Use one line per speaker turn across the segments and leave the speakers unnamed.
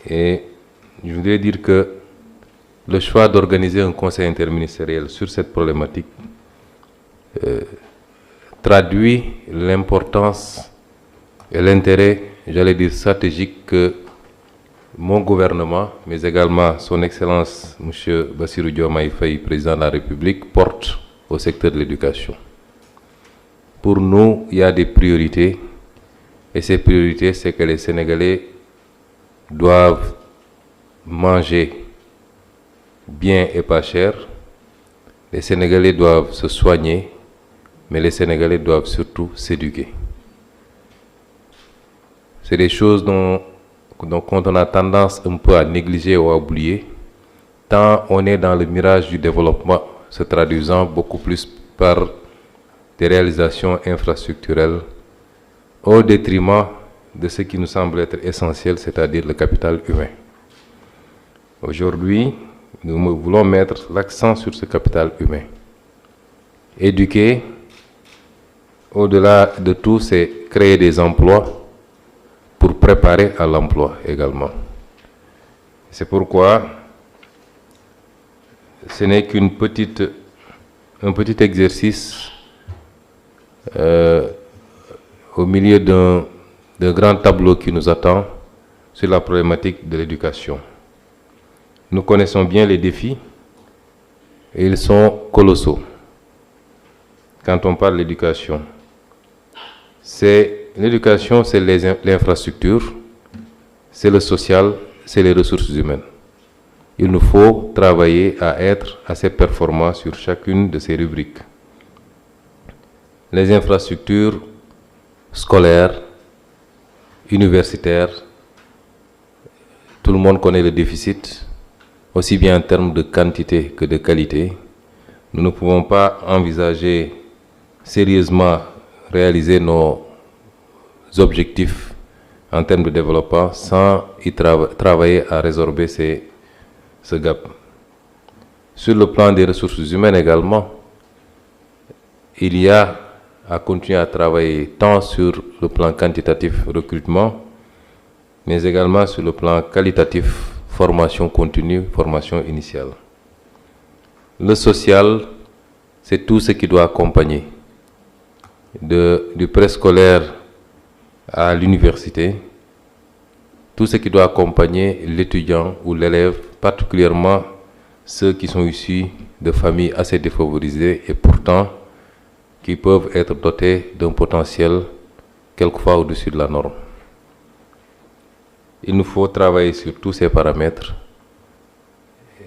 Et je voudrais dire que le choix d'organiser un conseil interministériel sur cette problématique traduit l'importance et l'intérêt, j'allais dire stratégique, que mon gouvernement, mais également son Excellence M. Bassirou Diomaye Faye, président de la République, porte au secteur de l'éducation. Pour nous, il y a des priorités, et ces priorités, c'est que les Sénégalais doivent manger bien et pas cher, les Sénégalais doivent se soigner, mais les Sénégalais doivent surtout s'éduquer. C'est des choses dont on a tendance un peu à négliger ou à oublier, tant on est dans le mirage du développement, se traduisant beaucoup plus par des réalisations infrastructurelles, au détriment de ce qui nous semble être essentiel, c'est-à-dire le capital humain. Aujourd'hui, nous voulons mettre l'accent sur ce capital humain. Éduquer, au-delà de tout, c'est créer des emplois pour préparer à l'emploi également. C'est pourquoi ce n'est qu'un petit exercice au milieu d'un grand tableau qui nous attend sur la problématique de l'éducation. Nous connaissons bien les défis et ils sont colossaux. Quand on parle de l'éducation, c'est l'infrastructure, c'est le social, c'est les ressources humaines. Il nous faut travailler à être assez performants sur chacune de ces rubriques. Les infrastructures scolaires, universitaires, tout le monde connaît le déficit, aussi bien en termes de quantité que de qualité. Nous ne pouvons pas envisager sérieusement réaliser nos objectifs en termes de développement sans y travailler à résorber ce gap. Sur le plan des ressources humaines également, il y a à continuer à travailler tant sur le plan quantitatif recrutement, mais également sur le plan qualitatif formation continue, formation initiale. Le social, c'est tout ce qui doit accompagner, du préscolaire à l'université, tout ce qui doit accompagner l'étudiant ou l'élève, particulièrement ceux qui sont issus de familles assez défavorisées et pourtant qui peuvent être dotés d'un potentiel quelquefois au-dessus de la norme. Il nous faut travailler sur tous ces paramètres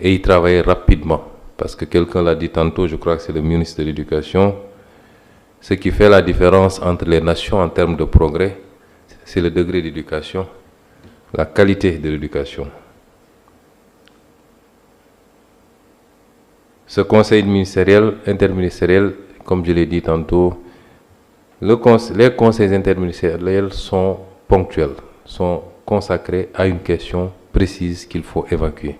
et y travailler rapidement, parce que quelqu'un l'a dit tantôt, je crois que c'est le ministre de l'Éducation, ce qui fait la différence entre les nations en termes de progrès, c'est le degré d'éducation, la qualité de l'éducation. Ce conseil interministériel, comme je l'ai dit tantôt, les conseils interministériels sont ponctuels, sont consacrés à une question précise qu'il faut évacuer.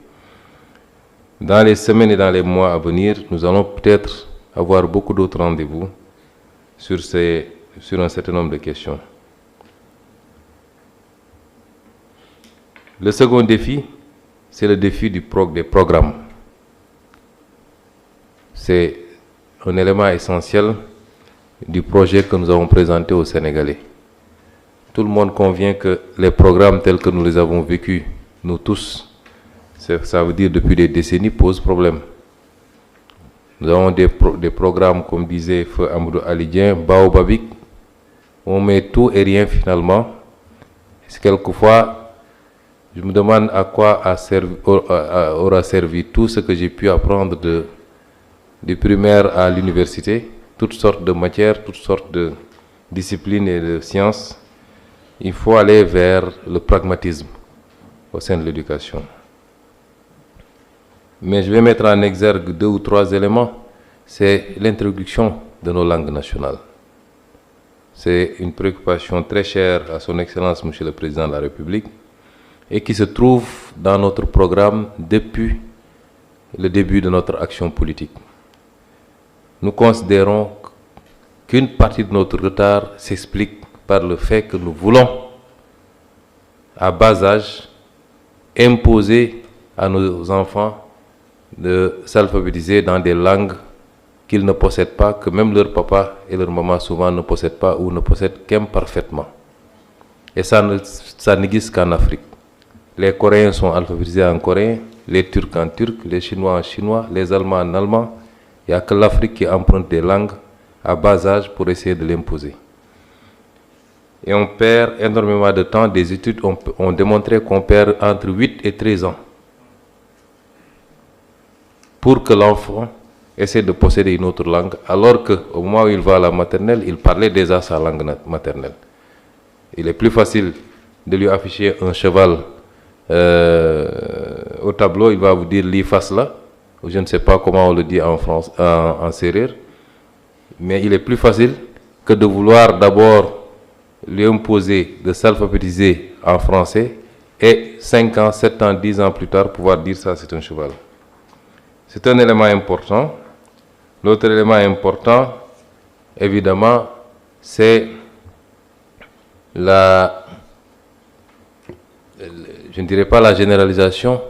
Dans les semaines et dans les mois à venir, nous allons peut-être avoir beaucoup d'autres rendez-vous sur un certain nombre de questions. Le second défi, c'est le défi des programmes. C'est un élément essentiel du projet que nous avons présenté aux Sénégalais. Tout le monde convient que les programmes tels que nous les avons vécus, nous tous, ça veut dire depuis des décennies, posent problème. Nous avons des programmes, comme disait Feu Amadou Alidien, baobabik, on met tout et rien finalement. Quelquefois, je me demande à quoi aura servi tout ce que j'ai pu apprendre du primaire à l'université, toutes sortes de matières, toutes sortes de disciplines et de sciences. Il faut aller vers le pragmatisme au sein de l'éducation. Mais je vais mettre en exergue 2 ou 3 éléments. C'est l'introduction de nos langues nationales. C'est une préoccupation très chère à son Excellence, Monsieur le Président de la République, et qui se trouve dans notre programme depuis le début de notre action politique. Nous considérons qu'une partie de notre retard s'explique par le fait que nous voulons, à bas âge, imposer à nos enfants de s'alphabétiser dans des langues qu'ils ne possèdent pas, que même leur papa et leur maman souvent ne possèdent pas ou ne possèdent qu'imparfaitement. Et ça n'existe qu'en Afrique. Les Coréens sont alphabétisés en coréen, les Turcs en turc, les Chinois en chinois, les Allemands en allemand. Il n'y a que l'Afrique qui emprunte des langues à bas âge pour essayer de l'imposer. Et on perd énormément de temps. Des études ont démontré qu'on perd entre 8 et 13 ans pour que l'enfant essaie de posséder une autre langue, alors qu'au moment où il va à la maternelle, il parlait déjà sa langue maternelle. Il est plus facile de lui afficher un cheval au tableau, il va vous dire li face là, ou je ne sais pas comment on le dit en sérère, mais il est plus facile que de vouloir d'abord lui imposer de s'alphabétiser en français et 5 ans, 7 ans, 10 ans plus tard pouvoir dire ça c'est un cheval. C'est un élément important. L'autre élément important, évidemment, c'est je ne dirais pas la généralisation,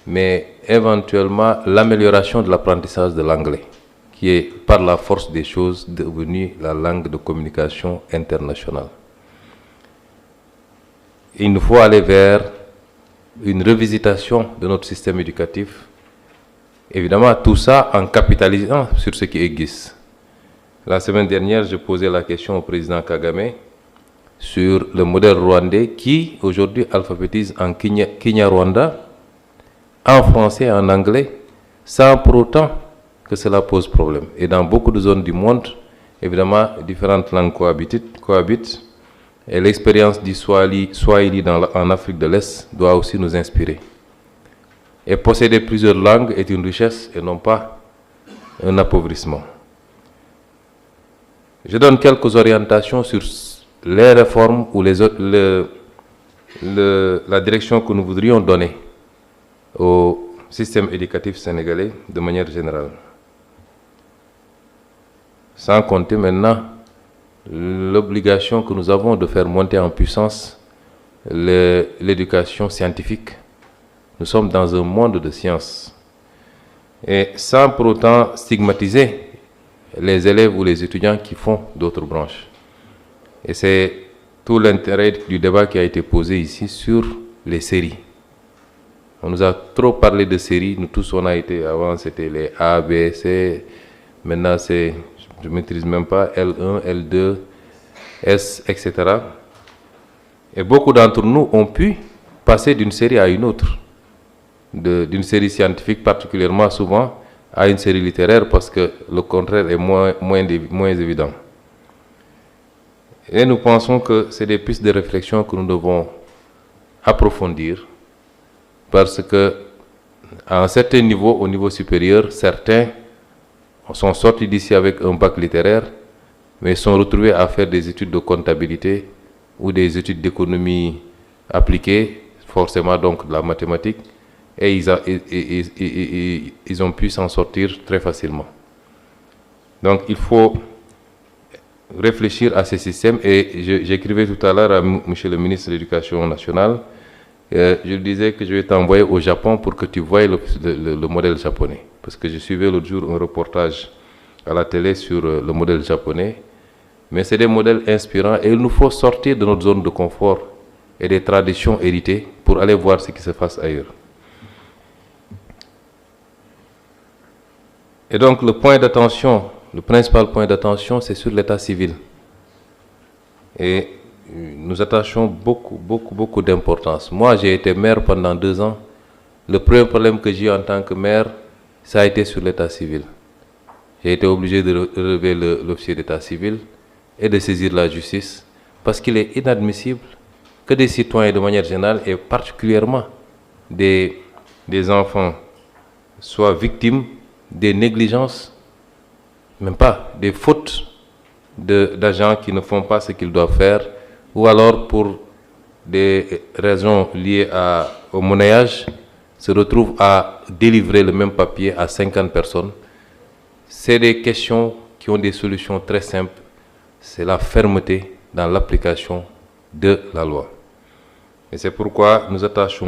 mais éventuellement l'amélioration de l'apprentissage de l'anglais, qui est par la force des choses devenue la langue de communication internationale. Il nous faut aller vers une revisitation de notre système éducatif. Évidemment, tout ça en capitalisant sur ce qui existe. La semaine dernière, je posais la question au président Kagame sur le modèle rwandais qui, aujourd'hui, alphabétise en Kinyarwanda, en français et en anglais, sans pour autant que cela pose problème. Et dans beaucoup de zones du monde, évidemment, différentes langues cohabitent et l'expérience du Swahili en Afrique de l'Est doit aussi nous inspirer. Et posséder plusieurs langues est une richesse et non pas un appauvrissement. Je donne quelques orientations sur les réformes ou la direction que nous voudrions donner au système éducatif sénégalais de manière générale. Sans compter maintenant l'obligation que nous avons de faire monter en puissance l'éducation scientifique. Nous sommes dans un monde de sciences. Et sans pour autant stigmatiser les élèves ou les étudiants qui font d'autres branches. Et c'est tout l'intérêt du débat qui a été posé ici sur les séries. On nous a trop parlé de séries. Nous tous, on a été, avant c'était les A, B, C. Maintenant c'est, je ne maîtrise même pas, L1, L2, S, etc. Et beaucoup d'entre nous ont pu passer d'une série à une autre. D'une série scientifique particulièrement souvent à une série littéraire parce que le contraire est moins évident. Et nous pensons que c'est des pistes de réflexion que nous devons approfondir parce que à un certain niveau, au niveau supérieur, certains sont sortis d'ici avec un bac littéraire mais sont retrouvés à faire des études de comptabilité ou des études d'économie appliquée, forcément donc de la mathématique. Et ils ont pu s'en sortir très facilement. Donc il faut réfléchir à ces systèmes et j'écrivais tout à l'heure à monsieur le ministre de l'Éducation nationale, je lui disais que je vais t'envoyer au Japon pour que tu voies le modèle japonais. Parce que je suivais l'autre jour un reportage à la télé sur le modèle japonais, mais c'est des modèles inspirants et il nous faut sortir de notre zone de confort et des traditions héritées pour aller voir ce qui se passe ailleurs. Et donc le point d'attention, le principal point d'attention, c'est sur l'état civil. Et nous attachons beaucoup d'importance. Moi, j'ai été maire pendant 2 ans. Le premier problème que j'ai eu en tant que maire, ça a été sur l'état civil. J'ai été obligé de relever l'officier d'état civil et de saisir la justice parce qu'il est inadmissible que des citoyens de manière générale et particulièrement des enfants soient victimes des négligences, même pas des fautes d'agents qui ne font pas ce qu'ils doivent faire, ou alors pour des raisons liées au monnayage, se retrouvent à délivrer le même papier à 50 personnes. C'est des questions qui ont des solutions très simples. C'est la fermeté dans l'application de la loi. Et c'est pourquoi nous attachons